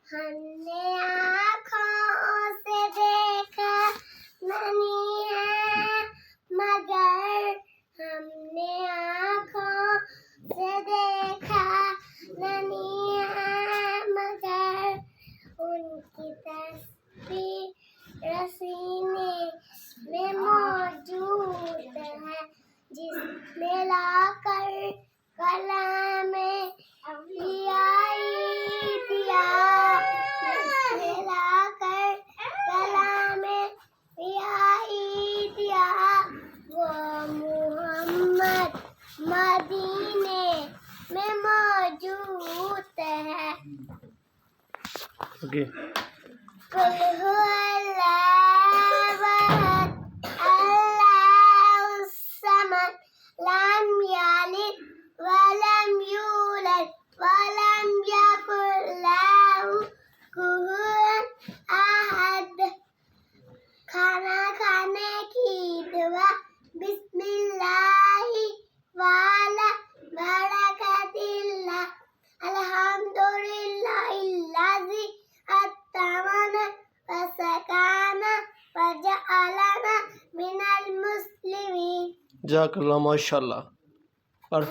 हमने आँखों से देखा नहीं है मगर हमने आँखों से देखा नहीं है मगर उनकी तस्वीर सीने में मौजूद है जिसने लाकर कलाम दिया जिसने लाकर कलाम दिया वो मोहम्मद मदीने में मौजूद है। ओके कुल हुवल्लाहु अहद अल्लाहुस समद लम यलिद वलम यूलद वलम यकुल लहू कुफुवन अहद। खाना खाने की दुआ बिस्मिल्लाहि वाला बरकतिल्लाह अल्हम्दुलिल्लाहिल्लज़ी अत्तमना वसकाना वजअलना मिनल मुस्लिमीन। जज़ाकल्लाह माशाल्लाह। और